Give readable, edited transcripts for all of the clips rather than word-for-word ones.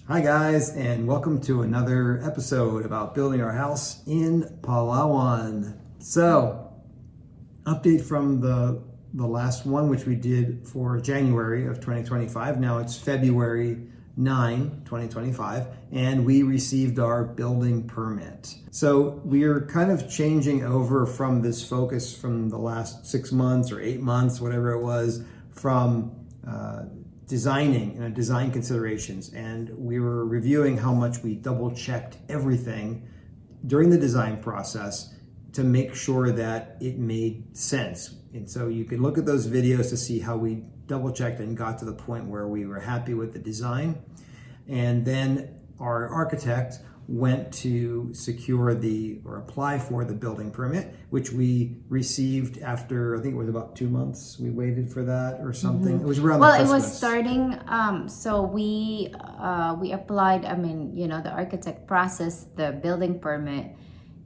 Hi guys, and welcome to another episode about building our house in Palawan. So, update from the last one, which we did for January of 2025. Now it's February 9, 2025, and we received our building permit. So we're kind of changing over from this focus from the last 6 months or 8 months, whatever it was, from designing, design considerations, and we were reviewing how much we double checked everything during the design process to make sure that it made sense. And so you can look at those videos to see how we double checked and got to the point where we were happy with the design. And then our architect went to secure or apply for the building permit, which we received after, I think it was about 2 months. We waited for that or something. It was around the Christmas. It was starting, so we applied, the architect processed the building permit.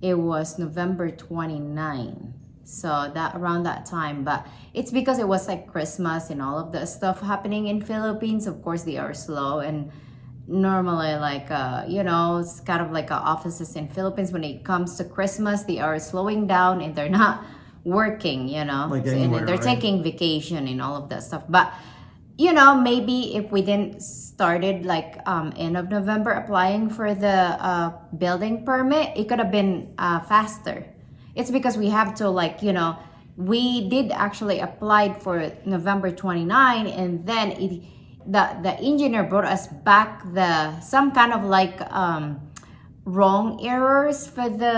It was November 29. So that around that time, but it's because it was like Christmas and all of the stuff happening in Philippines. Of course, they are slow, and normally it's kind of like offices in Philippines when it comes to Christmas, they are slowing down and they're not working, like anywhere, and they're taking vacation and all of that stuff. But maybe if we didn't started end of November applying for the building permit, it could have been faster. It's because we have to we did actually apply for November 29, and then the engineer brought us back some kind of wrong errors for the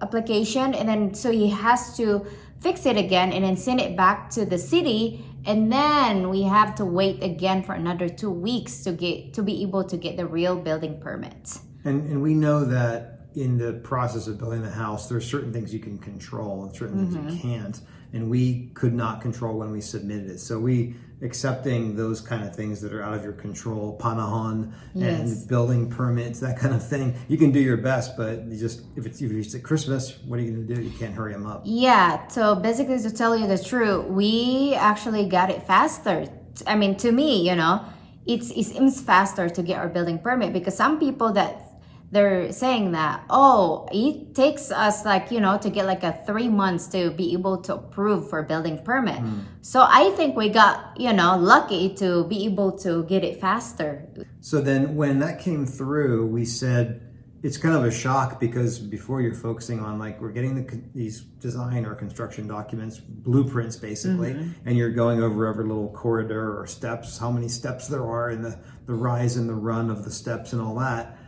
application, and then so he has to fix it again and then send it back to the city, and then we have to wait again for another 2 weeks to be able to get the real building permit. And we know that in the process of building the house, there's certain things you can control and certain things you can't. And we could not control when we submitted it. So we accepting those kind of things that are out of your control, panahon and building permits, that kind of thing. You can do your best, but if it's at Christmas, what are you going to do? You can't hurry them up. Yeah. So basically, to tell you the truth, we actually got it faster. I mean, to me, it seems faster to get our building permit, because some people that they're saying that, it takes us to get a 3 months to be able to approve for building permit. So I think we got, lucky to be able to get it faster. So then when that came through, we said, it's kind of a shock, because before you're focusing on we're getting these design or construction documents, blueprints basically, and you're going over every little corridor or steps, how many steps there are in the rise and the run of the steps and all that.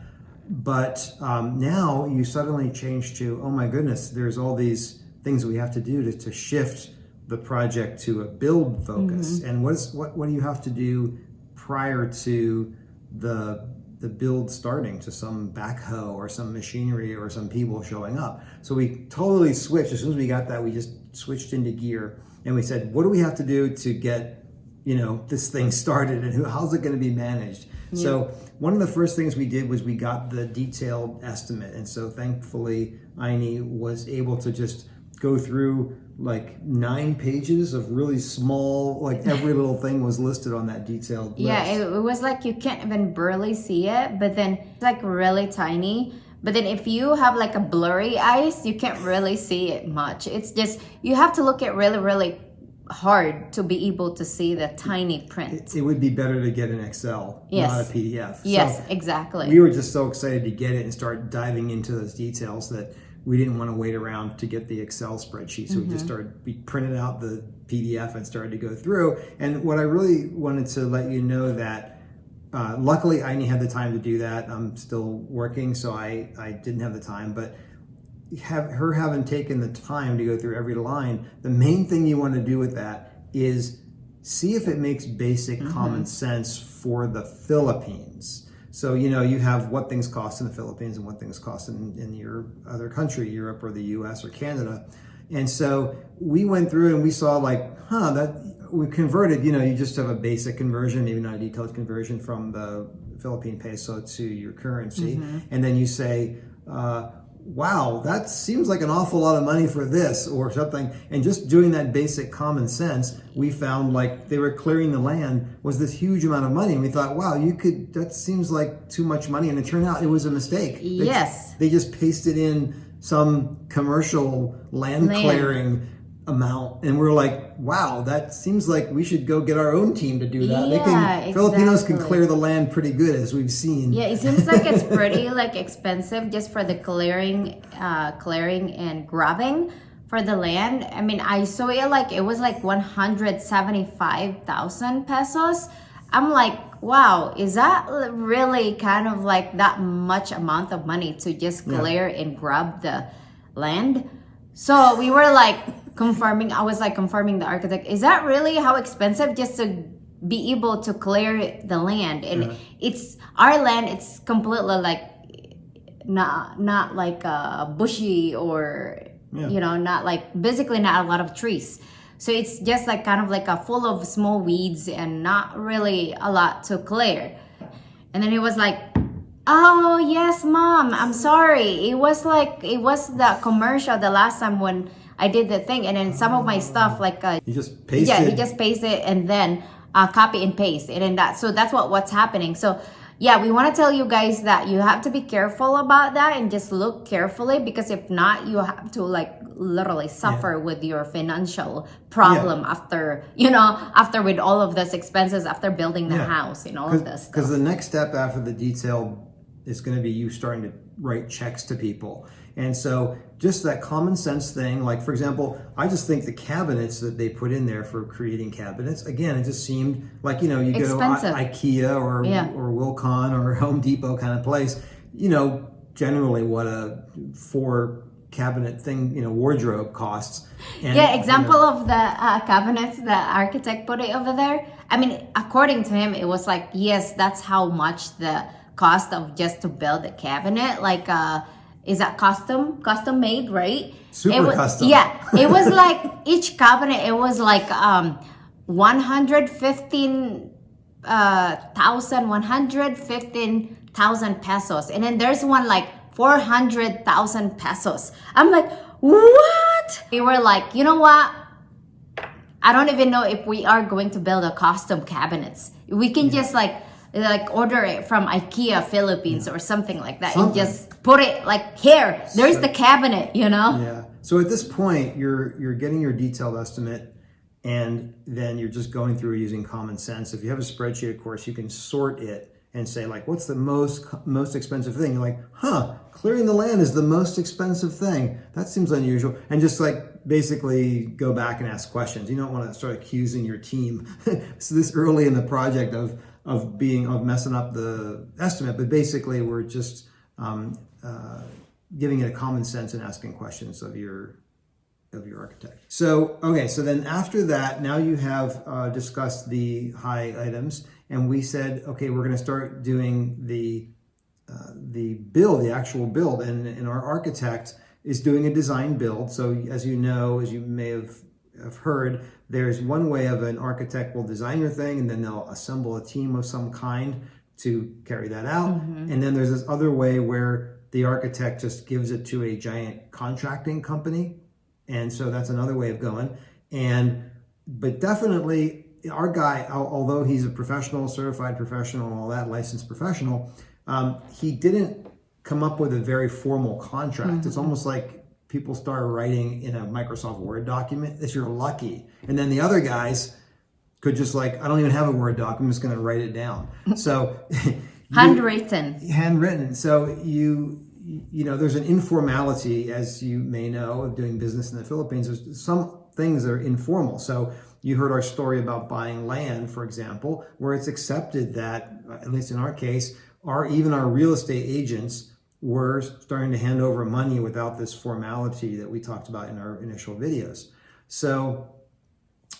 But now you suddenly change to, oh my goodness, there's all these things that we have to do to shift the project to a build focus. And what do you have to do prior to the build starting, to some backhoe or some machinery or some people showing up? So we totally switched. As soon as we got that, we just switched into gear, and we said, what do we have to do to get this thing started, and how's it going to be managed? So one of the first things we did was we got the detailed estimate. And so thankfully, Aini was able to just go through 9 pages of really small, every little thing was listed on that detailed list. Yeah, it was you can't even barely see it, but then it's really tiny. But then if you have a blurry eyes, you can't really see it much. It's just, you have to look at really, really hard to be able to see the tiny print. It would be better to get an Excel, not a PDF. Yes, exactly. We were just so excited to get it and start diving into those details that we didn't want to wait around to get the Excel spreadsheet. So we printed out the PDF and started to go through. And what I really wanted to let you know that luckily Aini had the time to do that. I'm still working, so I didn't have the time, but having taken the time to go through every line, the main thing you want to do with that is see if it makes basic common sense for the Philippines. So, you have what things cost in the Philippines and what things cost in your other country, Europe or the US or Canada. And so we went through and we saw that we converted, you just have a basic conversion, maybe not a detailed conversion from the Philippine peso to your currency. And then you say, wow, that seems like an awful lot of money for this or something. And just doing that basic common sense, we found like they were clearing the land was this huge amount of money. And we thought, wow, that seems like too much money. And it turned out it was a mistake. Yes. They just pasted in some commercial land clearing amount, and we're like, wow, that seems like we should go get our own team to do that. Filipinos can clear the land pretty good, as we've seen. Yeah, it seems like it's pretty like expensive just for the clearing and grabbing for the land. I mean, I saw it like it was like 175,000 pesos. I'm like, wow, is that really kind of like that much amount of money to just clear and grab the land? So we were like confirming the architect, is that really how expensive just to be able to clear the land? And it's our land, it's completely like not like bushy or not like basically not a lot of trees. So it's just like kind of like a full of small weeds and not really a lot to clear. And then he was like, oh yes, mom, I'm sorry. It was the commercial the last time when I did the thing, and then some of my stuff like he just pasted. Yeah, he just pasted and then copy and paste, and then that's what's happening. So yeah, we want to tell you guys that you have to be careful about that and just look carefully, because if not, you have to like literally suffer with your financial problem after with all of this expenses after building the house and all of this stuff. Because the next step after the detail is going to be you starting to write checks to people. And so just that common sense thing, like for example, I just think the cabinets that they put in there for creating cabinets, again, it just seemed like, you go to IKEA or Wilcon or Home Depot kind of place, generally what a 4 cabinet thing, wardrobe costs. And, example of the cabinets the architect put it over there. I mean, according to him, it was like, yes, that's how much the cost of just to build a cabinet, like is that custom made, right? Super custom. Yeah, it was like each cabinet, it was like 115,000 pesos, and then there's one like 400,000 pesos. I'm like, what? We were like, you know what? I don't even know if we are going to build a custom cabinets. We can just like order it from IKEA Philippines or something like that, and just put it like here. There's the cabinet, Yeah. So at this point, you're getting your detailed estimate, and then you're just going through using common sense. If you have a spreadsheet, of course, you can sort it and say like, what's the most expensive thing? You're like, clearing the land is the most expensive thing. That seems unusual. And just like basically go back and ask questions. You don't want to start accusing your team so this early in the project of messing up the estimate, but basically we're just giving it a common sense and asking questions of your architect. So then after that, now you have discussed the high items, and we said, okay, we're going to start doing the build, the actual build, and our architect is doing a design build. So as you may have heard, there's one way of an architect will design your thing, and then they'll assemble a team of some kind to carry that out. And then there's this other way where the architect just gives it to a giant contracting company. And so that's another way of going. But definitely our guy, although he's a professional, certified professional, and all that, licensed professional, he didn't come up with a very formal contract. It's almost like people start writing in a Microsoft Word document if you're lucky. And then the other guys could just like, I don't even have a Word doc, I'm just going to write it down. So handwritten. So there's an informality, as you may know, of doing business in the Philippines. There's some things that are informal. So you heard our story about buying land, for example, where it's accepted that, at least in our case, even our real estate agents were starting to hand over money without this formality that we talked about in our initial videos. So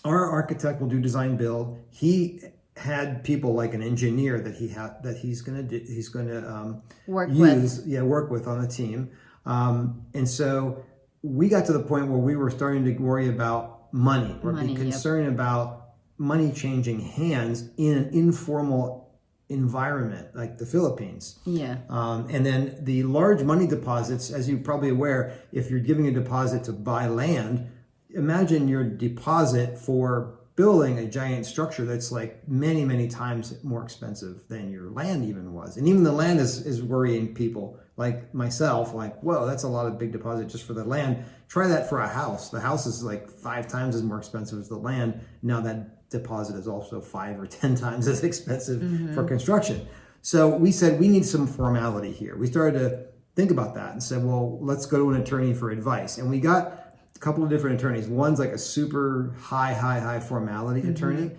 our architect will do design build. He had people like an engineer that he's going to work with on the team. And so we got to the point where we were starting to worry about money or be concerned about money changing hands in an informal environment like the Philippines. Yeah. And then the large money deposits, as you're probably aware, if you're giving a deposit to buy land, imagine your deposit for building a giant structure that's like many, many times more expensive than your land even was. And even the land is worrying people like myself, like, whoa, that's a lot of big deposit just for the land. Try that for a house. The house is like 5 times as more expensive as the land. Now that deposit is also 5 or 10 times as expensive for construction. So we said we need some formality here. We started to think about that and said, well, let's go to an attorney for advice. And we got a couple of different attorneys. One's like a super high formality attorney.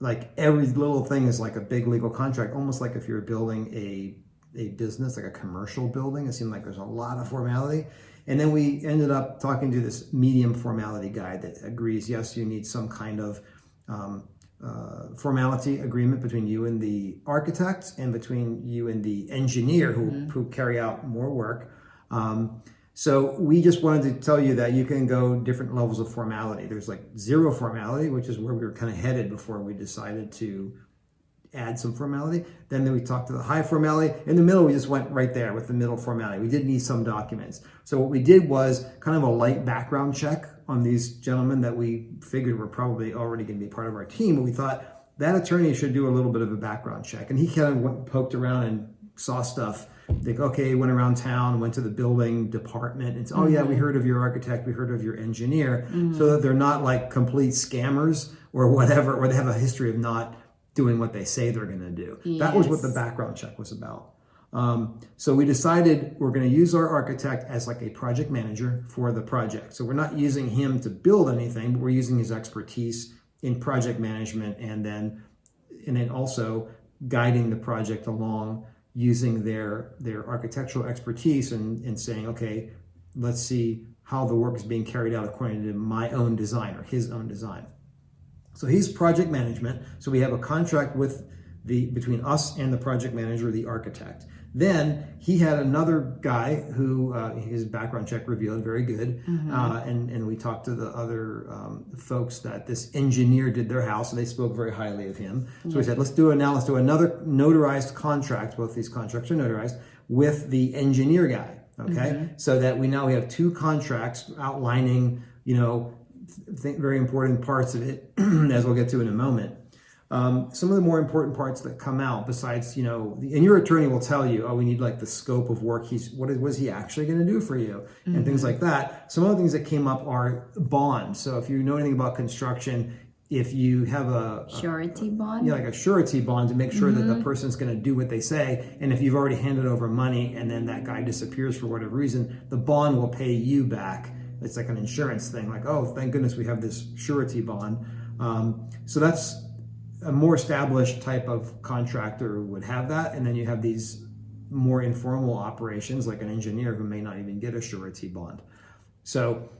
Like every little thing is like a big legal contract, almost like if you're building a business, like a commercial building. It seemed like there's a lot of formality. And then we ended up talking to this medium formality guy that agrees, yes, you need some kind of formality agreement between you and the architect and between you and the engineer who carry out more work. So we just wanted to tell you that you can go different levels of formality. There's like zero formality, which is where we were kind of headed before we decided to add some formality. Then we talked to the high formality. In the middle, we just went right there with the middle formality. We did need some documents. So what we did was kind of a light background check on these gentlemen that we figured were probably already going to be part of our team. But we thought that attorney should do a little bit of a background check. And he kind of poked around and saw stuff. Like, okay, went around town, went to the building department. It's, oh yeah, we heard of your architect, we heard of your engineer. So that they're not like complete scammers or whatever, or they have a history of not doing what they say they're going to do. Yes. That was what the background check was about. So we decided we're going to use our architect as like a project manager for the project. So we're not using him to build anything, but we're using his expertise in project management and then also guiding the project along using their architectural expertise and saying, okay, let's see how the work is being carried out according to my own design or his own design. So he's project management. So we have a contract between us and the project manager, the architect. Then he had another guy who his background check revealed very good. And we talked to the other folks that this engineer did their house, and they spoke very highly of him. So we said, let's do another notarized contract. Both these contracts are notarized with the engineer guy. Okay. So that we have 2 contracts outlining, very important parts of it, as we'll get to in a moment. Some of the more important parts that come out besides, and your attorney will tell you, oh, we need like the scope of work. What is he actually going to do for you and things like that. Some of the things that came up are bonds. So if you know anything about construction, if you have a surety bond, like a surety bond to make sure that the person's going to do what they say. And if you've already handed over money and then that guy disappears for whatever reason, the bond will pay you back. It's like an insurance thing. Like, oh, thank goodness we have this surety bond. So that's a more established type of contractor would have that. And then you have these more informal operations like an engineer who may not even get a surety bond. So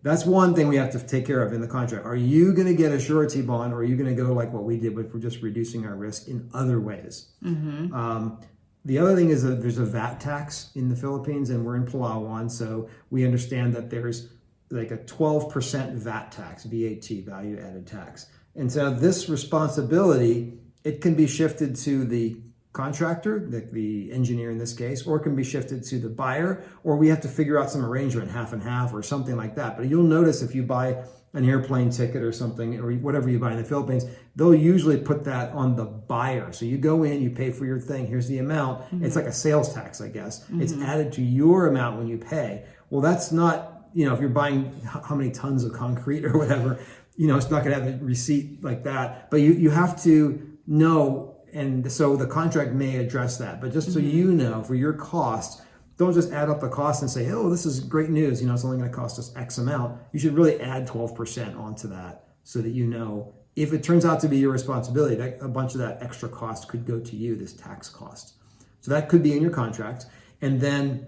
that's one thing we have to take care of in the contract. Are you going to get a surety bond, or are you going to go like what we did, but we're just reducing our risk in other ways? The other thing is that there's a VAT tax in the Philippines, and we're in Palawan, so we understand that there's like a 12% VAT tax, VAT, value added tax. And so this responsibility, it can be shifted to the contractor, the engineer in this case, or it can be shifted to the buyer, or we have to figure out some arrangement, half and half or something like that. But you'll notice if you buy an airplane ticket or something, or whatever you buy in the Philippines, they'll usually put that on the buyer. So you go in, you pay for your thing, here's the amount. It's like a sales tax, I guess. It's added to your amount when you pay. Well, that's not, if you're buying how many tons of concrete or whatever, it's not going to have a receipt like that. But you have to know, and so the contract may address that. But just so you know, for your cost, don't just add up the cost and say, oh, this is great news. It's only going to cost us X amount. You should really add 12% onto that so that if it turns out to be your responsibility, that a bunch of that extra cost could go to you, this tax cost. So that could be in your contract. And then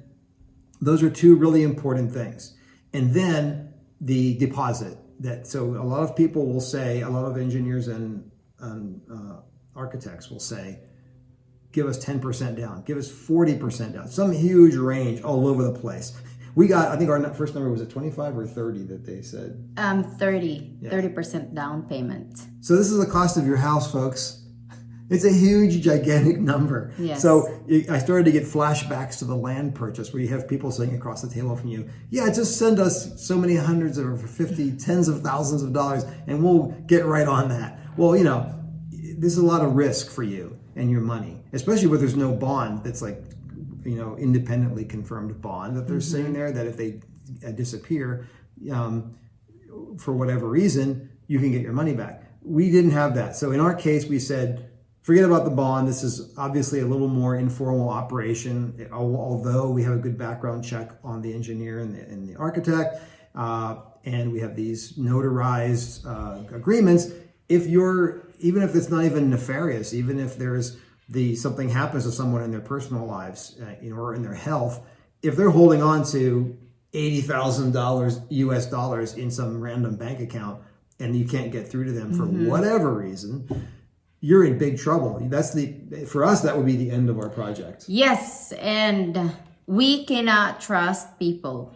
those are 2 really important things. And then the deposit. So a lot of people will say, a lot of engineers and architects will say, give us 10% down, give us 40% down, some huge range all over the place. We got, I think our first number was at 25 or 30 that they said. 30% down payment. So this is the cost of your house, folks. It's a huge, gigantic number. Yes. So I started to get flashbacks to the land purchase where you have people sitting across the table from you. Yeah, just send us so many hundreds or 50, tens of thousands of dollars and we'll get right on that. Well, there's a lot of risk for you and your money, especially where there's no bond that's like, independently confirmed bond that they're saying there that if they disappear for whatever reason, you can get your money back. We didn't have that. So in our case, we said, forget about the bond. This is obviously a little more informal operation, although we have a good background check on the engineer and the architect, and we have these notarized agreements. Even if it's not even nefarious, even if there's something happens to someone in their personal lives, or in their health, if they're holding on to $80,000 US dollars in some random bank account and you can't get through to them for whatever reason, you're in big trouble. For us, that would be the end of our project. Yes, and we cannot trust people.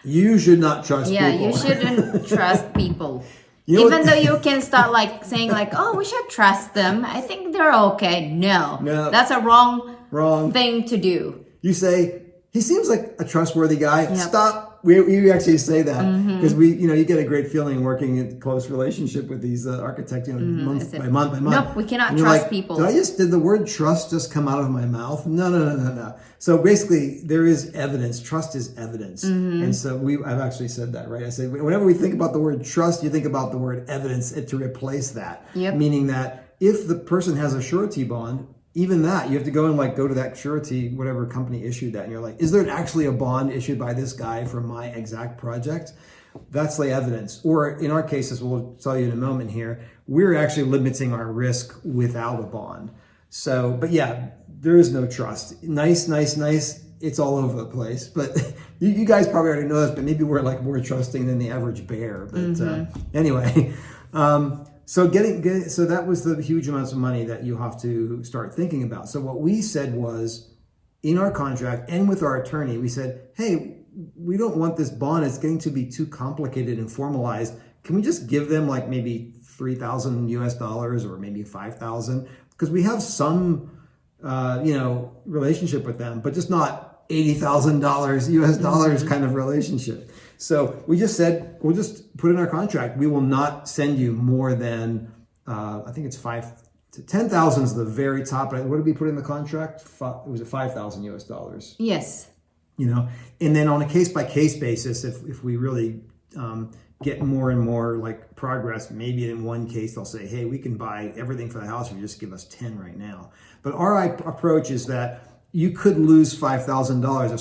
You should not trust people. Yeah, you shouldn't trust people. Even though you can start saying oh, we should trust them. I think they're okay. No, that's a wrong thing to do. You say, he seems like a trustworthy guy. Yep. Stop. We actually say that because you get a great feeling working in close relationship with these architects, month by month. Nope, we cannot trust people. Did the word trust just come out of my mouth? No. So basically, there is evidence. Trust is evidence, and so I've actually said that, right? I say whenever we think about the word trust, you think about the word evidence to replace that, meaning that if the person has a surety bond. Even that, you have to go and go to that surety, whatever company issued that, and you're like, is there actually a bond issued by this guy for my exact project? That's the evidence. Or in our case, as we'll tell you in a moment here, we're actually limiting our risk without a bond. So, but yeah, there is no trust. Nice. It's all over the place. But you guys probably already know this, but maybe we're more trusting than the average bear. But anyway. So that was the huge amounts of money that you have to start thinking about. So what we said was, in our contract and with our attorney, we said, hey, we don't want this bond. It's getting to be too complicated and formalized. Can we just give them maybe $3,000 US dollars or maybe 5,000? Because we have some, relationship with them, but just not $80,000 US dollars kind of relationship. So we just said, we'll just put in our contract, we will not send you more than, I think it's 10,000 is the very top. What did we put in the contract? Was it 5,000 US dollars? Yes. And then on a case-by-case basis, if we really get more and more progress, maybe in one case they'll say, hey, we can buy everything for the house if you just give us 10 right now. But our approach is that you could lose $5,000 if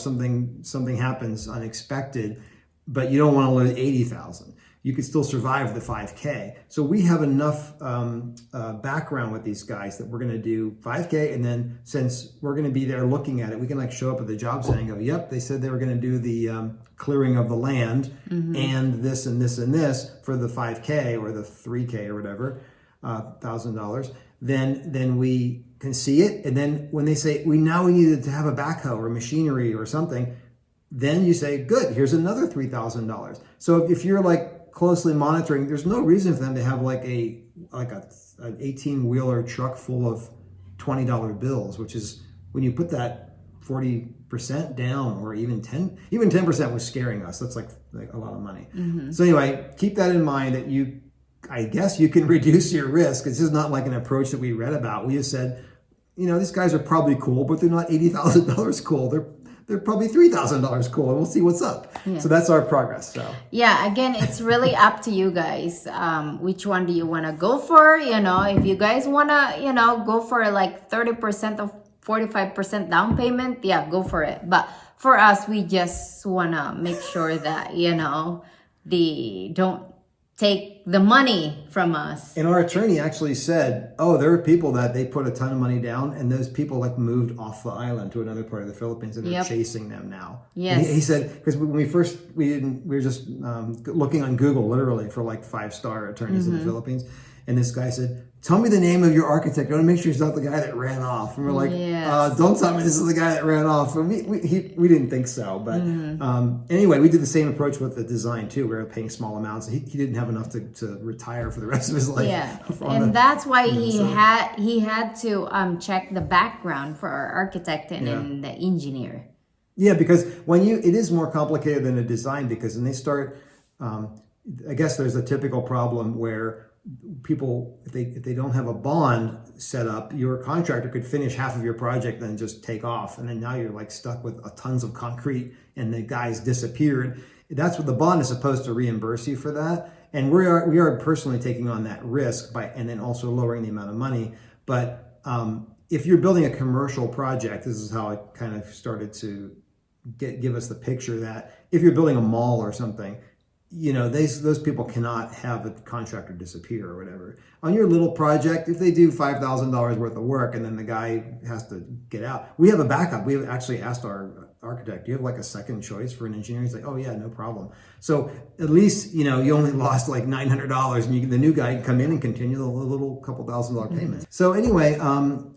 something happens unexpected, but you don't want to lose 80,000. You could still survive the 5K. So we have enough background with these guys that we're going to do 5K, and then since we're going to be there looking at it, we can show up at the job site and go, yep, they said they were going to do the clearing of the land and this and this and this for the 5K or the 3K or whatever, $1,000. Then we can see it, and then when they say we needed to have a backhoe or machinery or something, then you say, good, here's another $3,000. So if you're closely monitoring, there's no reason for them to have an 18-wheeler truck full of $20 bills, which is when you put that 40% down, or even 10% was scaring us. That's like a lot of money. So anyway, keep that in mind that I guess you can reduce your risk. This is not an approach that we read about. We just said, these guys are probably cool, but they're not $80,000 cool. They're probably $3,000 cool, and we'll see what's up. Yeah. So that's our progress. So yeah, again, it's really up to you guys. Which one do you want to go for? If you guys want to, go for 30% of 45% down payment, yeah, go for it. But for us, we just want to make sure that, they don't take the money from us. And our attorney actually said, there are people that they put a ton of money down, and those people moved off the island to another part of the Philippines, and they're chasing them now. Yes. He said, because when we were just looking on Google literally for 5-star attorneys in the Philippines, And this guy said, tell me the name of your architect. I want to make sure he's not the guy that ran off. And we're like, don't tell me this is the guy that ran off. And we didn't think so. But anyway, we did the same approach with the design too. We were paying small amounts. He didn't have enough to retire for the rest of his life. Yeah, and that's why he had to check the background for our architect and the engineer. Yeah, because it is more complicated than a design, because when they start, I guess there's a typical problem where people, if they don't have a bond set up, your contractor could finish half of your project and just take off, and then now you're like stuck with tons of concrete and the guy's disappeared. That's what the bond is supposed to reimburse you for that, and we are personally taking on that risk and then also lowering the amount of money. But if you're building a commercial project, this is how it kind of started to give us the picture that if you're building a mall or something, those people cannot have a contractor disappear or whatever. On your little project, if they do $5,000 worth of work and then the guy has to get out, we have a backup. We have actually asked our architect, do you have like a second choice for an engineer? He's like, oh yeah, no problem. So at least, you only lost like $900 and the new guy can come in and continue the little couple $1,000 payments. So anyway, one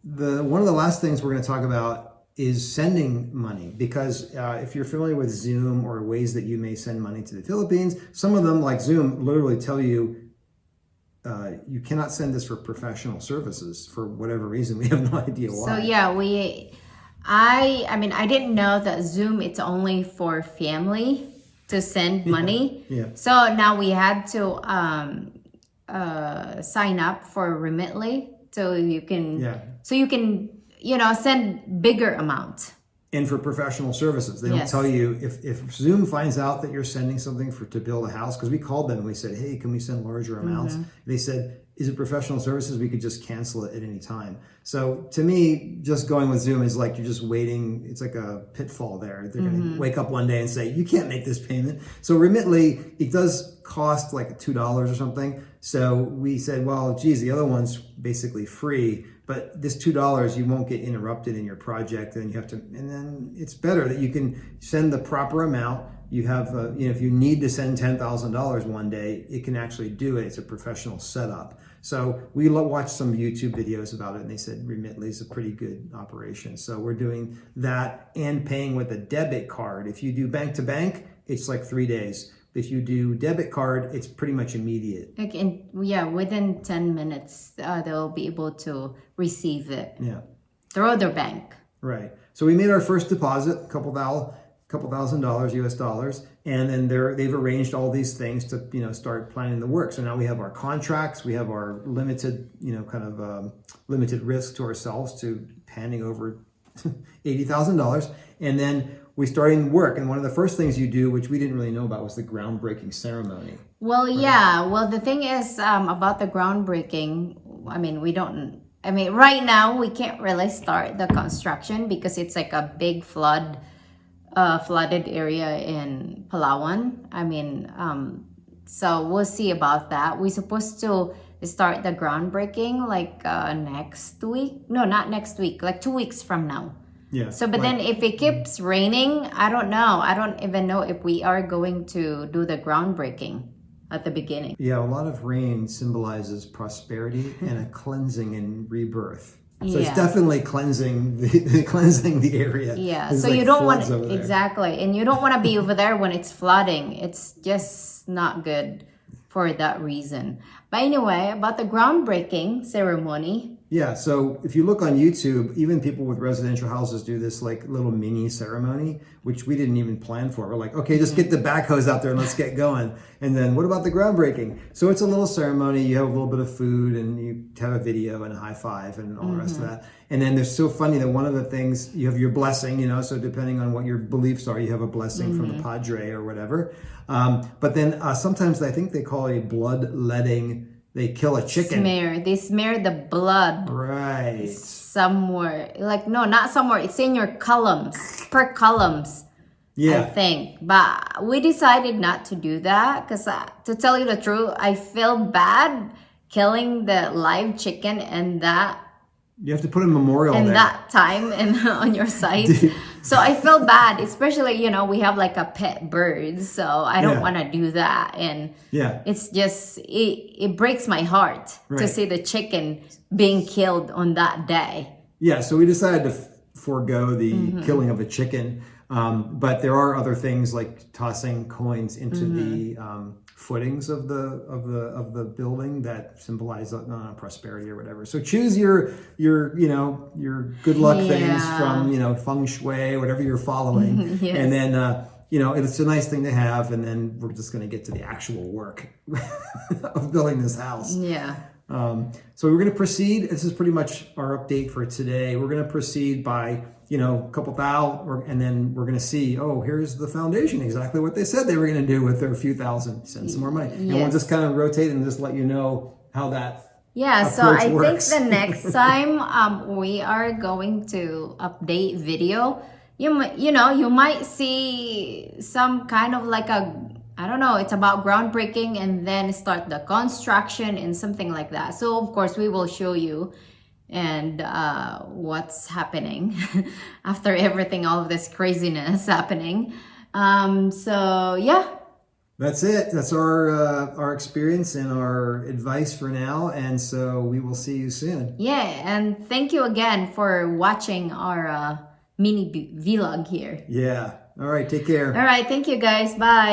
of the last things we're going to talk about is sending money, because if you're familiar with Zoom or ways that you may send money to the Philippines, some of them, like Zoom, literally tell you you cannot send this for professional services for whatever reason. We have no idea why. So yeah, I didn't know that Zoom, it's only for family to send money. Yeah. So now we had to sign up for Remitly, so you can send bigger amount. And for professional services, they don't tell you if Zoom finds out that you're sending something to build a house, because we called them and we said, hey, can we send larger amounts? They said, is it professional services? We could just cancel it at any time. So to me, just going with Zoom is like you're just waiting. It's like a pitfall there. They're going to wake up one day and say, you can't make this payment. So Remitly, it does cost like $2 or something. So we said, well, geez, the other one's basically free. But this $2, you won't get interrupted in your project, and and then it's better that you can send the proper amount. You have, if you need to send $10,000 one day, it can actually do it. It's a professional setup. So we watched some YouTube videos about it, and they said Remitly is a pretty good operation. So we're doing that and paying with a debit card. If you do bank to bank, it's like 3 days. If you do debit card, it's pretty much immediate. Within 10 minutes, they'll be able to receive it. Yeah. Through their bank. Right. So we made our first deposit, a couple $1,000 US dollars, and then they've arranged all these things to start planning the work. So now we have our contracts, we have our limited limited risk to ourselves to handing over $80,000, and then we started work. And one of the first things you do, which we didn't really know about, was the groundbreaking ceremony. Well, yeah. Well, the thing is about the groundbreaking, right now we can't really start the construction because it's like a big flooded area in Palawan. So we'll see about that. We're supposed to start the groundbreaking like next week. No, not next week, like 2 weeks from now. Yeah. So, but then if it keeps raining, I don't know. I don't even know if we are going to do the groundbreaking at the beginning. Yeah, a lot of rain symbolizes prosperity and a cleansing and rebirth. So it's definitely cleansing the area. Yeah. There's so you don't want exactly, and you don't want to be over there when it's flooding. It's just not good for that reason. But anyway, about the groundbreaking ceremony. Yeah, so if you look on YouTube, even people with residential houses do this like little mini ceremony, which we didn't even plan for. We're like, okay, just get the backhoes out there and let's get going. And then what about the groundbreaking? So it's a little ceremony. You have a little bit of food and you have a video and a high five and all the rest of that. And then there's so funny that one of the things, you have your blessing, so depending on what your beliefs are, you have a blessing from the padre or whatever. But then sometimes I think they call it a bloodletting. They kill a chicken. They smear the blood. Right. Somewhere. No, not somewhere. It's in your columns. Per columns. Yeah. I think. But we decided not to do that because to tell you the truth, I feel bad killing the live chicken and that You have to put a memorial in there. that time and on your site. So I feel bad, especially, we have like a pet bird, so I don't want to do that. And it's just, it breaks my heart to see the chicken being killed on that day. Yeah, so we decided to forego the killing of a chicken. But there are other things like tossing coins into the footings of the building that symbolize prosperity or whatever. So choose your good luck things from feng shui, whatever you're following, and then it's a nice thing to have. And then we're just going to get to the actual work of building this house. Yeah. So we're going to proceed. This is pretty much our update for today. We're going to proceed by a couple thou, and then we're going to see, here's the foundation, exactly what they said they were going to do with their few thousand, send some more money. And we'll just kind of rotate and just let you know how that so I works. think the next time we are going to update video, you might see some kind of like it's about groundbreaking and then start the construction and something like that. So of course we will show you and what's happening after everything, all of this craziness happening. So yeah, that's it. That's our experience and our advice for now. And so we will see you soon. Yeah, and thank you again for watching our mini vlog here. Yeah. All right. Take care. All right. Thank you guys. Bye.